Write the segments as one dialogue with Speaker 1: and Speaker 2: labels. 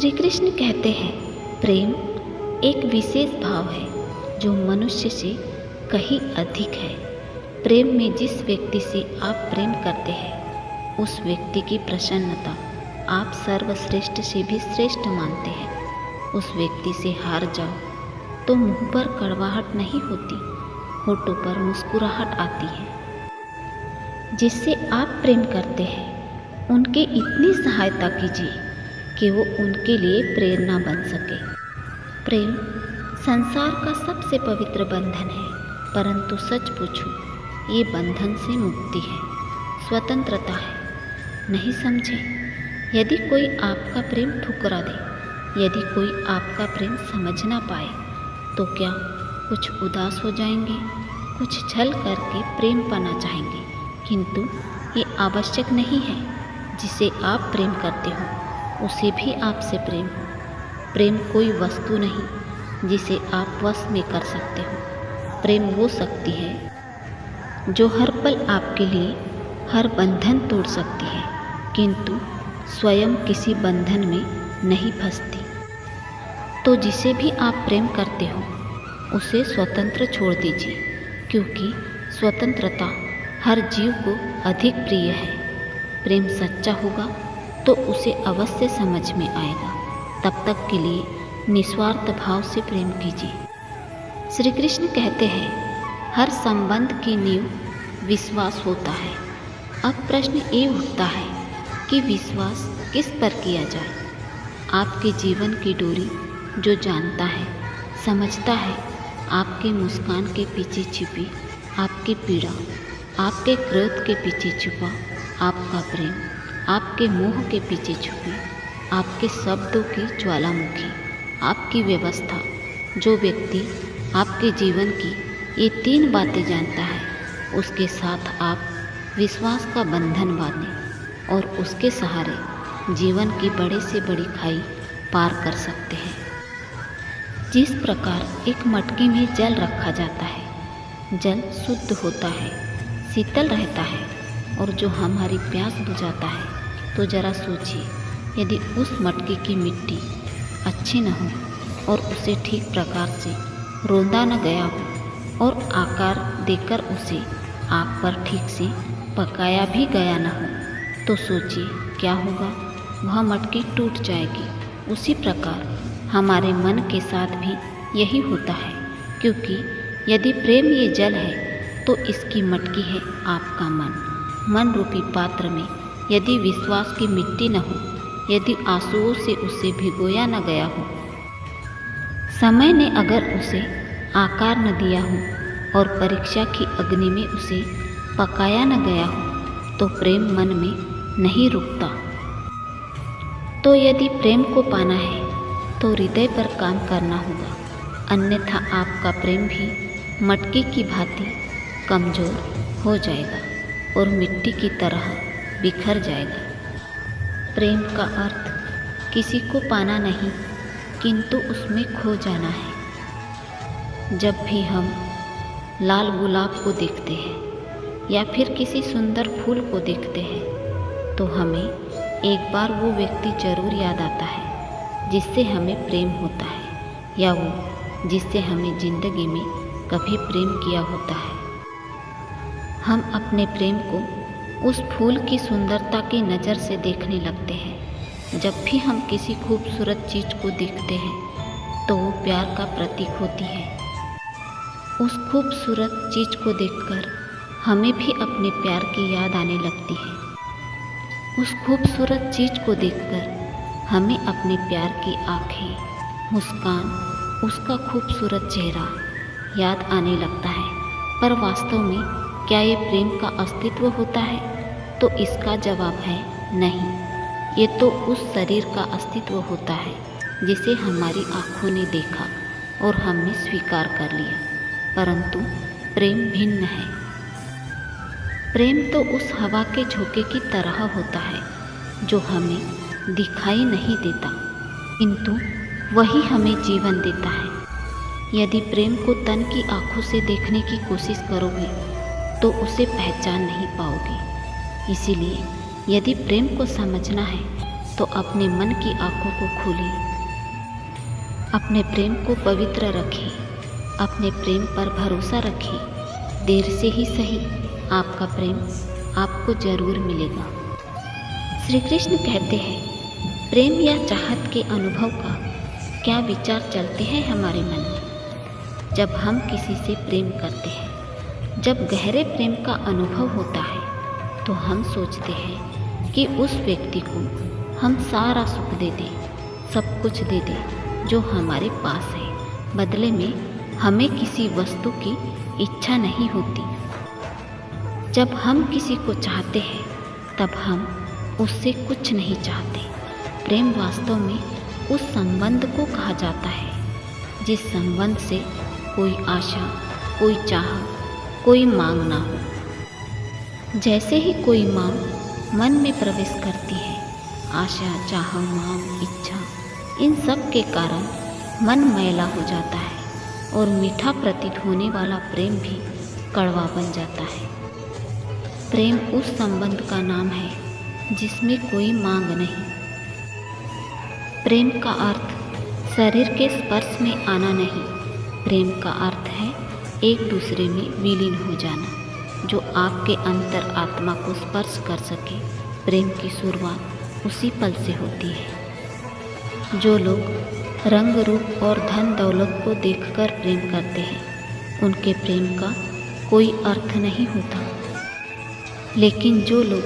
Speaker 1: श्री कृष्ण कहते हैं, प्रेम एक विशेष भाव है जो मनुष्य से कहीं अधिक है। प्रेम में जिस व्यक्ति से आप प्रेम करते हैं उस व्यक्ति की प्रसन्नता आप सर्वश्रेष्ठ से भी श्रेष्ठ मानते हैं। उस व्यक्ति से हार जाओ तो मुंह पर कड़वाहट नहीं होती, होठों पर मुस्कुराहट आती है। जिससे आप प्रेम करते हैं उनकी इतनी सहायता कीजिए कि वो उनके लिए प्रेरणा बन सके। प्रेम संसार का सबसे पवित्र बंधन है, परंतु सच पूछो ये बंधन से मुक्ति है, स्वतंत्रता है। नहीं समझे? यदि कोई आपका प्रेम ठुकरा दे, यदि कोई आपका प्रेम समझ ना पाए तो क्या कुछ उदास हो जाएंगे, कुछ छल करके प्रेम पाना चाहेंगे? किंतु ये आवश्यक नहीं है। जिसे आप प्रेम करते हो उसे भी आपसे प्रेम हो। प्रेम कोई वस्तु नहीं जिसे आप वश में कर सकते हो। प्रेम वो शक्ति है जो हर पल आपके लिए हर बंधन तोड़ सकती है, किंतु स्वयं किसी बंधन में नहीं फंसती। तो जिसे भी आप प्रेम करते हो उसे स्वतंत्र छोड़ दीजिए, क्योंकि स्वतंत्रता हर जीव को अधिक प्रिय है। प्रेम सच्चा होगा तो उसे अवश्य समझ में आएगा। तब तक के लिए निस्वार्थ भाव से प्रेम कीजिए। श्री कृष्ण कहते हैं, हर संबंध की नींव विश्वास होता है। अब प्रश्न ये उठता है कि विश्वास किस पर किया जाए। आपके जीवन की डोरी जो जानता है, समझता है, आपके मुस्कान के पीछे छिपी आपकी पीड़ा, आपके क्रोध के पीछे छुपा आपका प्रेम, आपके मोह के पीछे छुपी आपके शब्दों की ज्वालामुखी, आपकी व्यवस्था। जो व्यक्ति आपके जीवन की ये 3 बातें जानता है उसके साथ आप विश्वास का बंधन बांधें और उसके सहारे जीवन की बड़े से बड़ी खाई पार कर सकते हैं। जिस प्रकार एक मटकी में जल रखा जाता है, जल शुद्ध होता है, शीतल रहता है और जो हमारी प्यास बुझाता है, तो ज़रा सोचिए यदि उस मटकी की मिट्टी अच्छी न हो और उसे ठीक प्रकार से रौंदा न गया हो और आकार देकर उसे आग पर ठीक से पकाया भी गया न हो, तो सोचिए क्या होगा? वह मटकी टूट जाएगी। उसी प्रकार हमारे मन के साथ भी यही होता है, क्योंकि यदि प्रेम ये जल है तो इसकी मटकी है आपका मन। मन रूपी पात्र में यदि विश्वास की मिट्टी न हो, यदि आंसुओं से उसे भिगोया न गया हो, समय ने अगर उसे आकार न दिया हो और परीक्षा की अग्नि में उसे पकाया न गया हो, तो प्रेम मन में नहीं रुकता। तो यदि प्रेम को पाना है तो हृदय पर काम करना होगा, अन्यथा आपका प्रेम भी मटकी की भांति कमज़ोर हो जाएगा और मिट्टी की तरह बिखर जाएगा। प्रेम का अर्थ किसी को पाना नहीं, किंतु उसमें खो जाना है। जब भी हम लाल गुलाब को देखते हैं या फिर किसी सुंदर फूल को देखते हैं तो हमें एक बार वो व्यक्ति जरूर याद आता है जिससे हमें प्रेम होता है, या वो जिससे हमें ज़िंदगी में कभी प्रेम किया होता है। हम अपने प्रेम को उस फूल की सुंदरता की नज़र से देखने लगते हैं। जब भी हम किसी खूबसूरत चीज़ को देखते हैं तो वो प्यार का प्रतीक होती है। उस खूबसूरत चीज़ को देखकर हमें भी अपने प्यार की याद आने लगती है। उस खूबसूरत चीज़ को देखकर हमें अपने प्यार की आँखें, मुस्कान, उसका खूबसूरत चेहरा याद आने लगता है। पर वास्तव में क्या ये प्रेम का अस्तित्व होता है? तो इसका जवाब है नहीं। ये तो उस शरीर का अस्तित्व होता है जिसे हमारी आँखों ने देखा और हमने स्वीकार कर लिया, परंतु प्रेम भिन्न है। प्रेम तो उस हवा के झोंके की तरह होता है जो हमें दिखाई नहीं देता, किंतु वही हमें जीवन देता है। यदि प्रेम को तन की आँखों से देखने की कोशिश करोगे तो उसे पहचान नहीं पाओगे। इसीलिए यदि प्रेम को समझना है तो अपने मन की आंखों को खोलिए, अपने प्रेम को पवित्र रखिए, अपने प्रेम पर भरोसा रखिए। देर से ही सही आपका प्रेम आपको जरूर मिलेगा। श्री कृष्ण कहते हैं, प्रेम या चाहत के अनुभव का क्या विचार चलते हैं हमारे मन में। जब हम किसी से प्रेम करते हैं, जब गहरे प्रेम का अनुभव होता है, तो हम सोचते हैं कि उस व्यक्ति को हम सारा सुख दे दें, सब कुछ दे दें जो हमारे पास है। बदले में हमें किसी वस्तु की इच्छा नहीं होती। जब हम किसी को चाहते हैं, तब हम उससे कुछ नहीं चाहते। प्रेम वास्तव में उस संबंध को कहा जाता है जिस संबंध से कोई आशा, कोई चाह, कोई मांग ना हो। जैसे ही कोई मांग मन में प्रवेश करती है, आशा, चाह, मांग, इच्छा, इन सब के कारण मन मैला हो जाता है और मीठा प्रतीत होने वाला प्रेम भी कड़वा बन जाता है। प्रेम उस संबंध का नाम है जिसमें कोई मांग नहीं। प्रेम का अर्थ शरीर के स्पर्श में आना नहीं। प्रेम का अर्थ है एक दूसरे में विलीन हो जाना, जो आपके अंतर आत्मा को स्पर्श कर सके। प्रेम की शुरुआत उसी पल से होती है। जो लोग रंग रूप और धन दौलत को देखकर प्रेम करते हैं, उनके प्रेम का कोई अर्थ नहीं होता। लेकिन जो लोग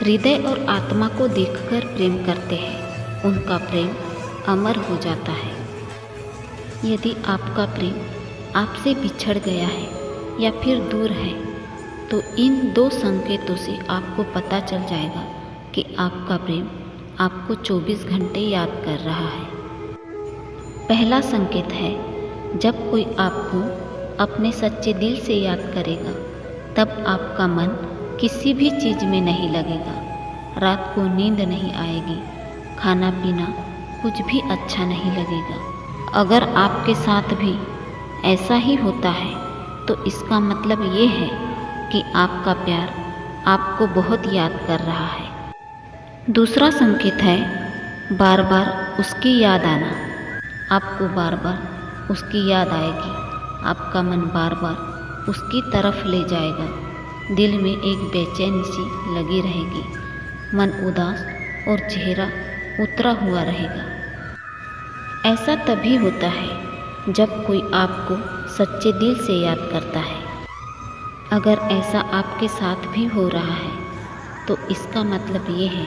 Speaker 1: हृदय और आत्मा को देखकर प्रेम करते हैं, उनका प्रेम अमर हो जाता है। यदि आपका प्रेम आपसे बिछड़ गया है या फिर दूर है, तो इन दो संकेतों से आपको पता चल जाएगा कि आपका प्रेम आपको 24 घंटे याद कर रहा है। पहला संकेत है, जब कोई आपको अपने सच्चे दिल से याद करेगा, तब आपका मन किसी भी चीज़ में नहीं लगेगा। रात को नींद नहीं आएगी, खाना पीना कुछ भी अच्छा नहीं लगेगा। अगर आपके साथ भी ऐसा ही होता है, तो इसका मतलब ये है कि आपका प्यार आपको बहुत याद कर रहा है। दूसरा संकेत है, बार बार उसकी याद आना। आपको बार बार उसकी याद आएगी, आपका मन बार बार उसकी तरफ ले जाएगा। दिल में एक बेचैनी सी लगी रहेगी, मन उदास और चेहरा उतरा हुआ रहेगा। ऐसा तभी होता है जब कोई आपको सच्चे दिल से याद करता है। अगर ऐसा आपके साथ भी हो रहा है, तो इसका मतलब ये है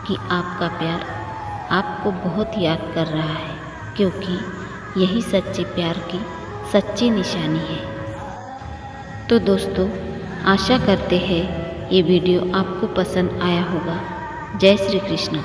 Speaker 1: कि आपका प्यार आपको बहुत याद कर रहा है, क्योंकि यही सच्चे प्यार की सच्ची निशानी है। तो दोस्तों, आशा करते हैं ये वीडियो आपको पसंद आया होगा। जय श्री कृष्ण।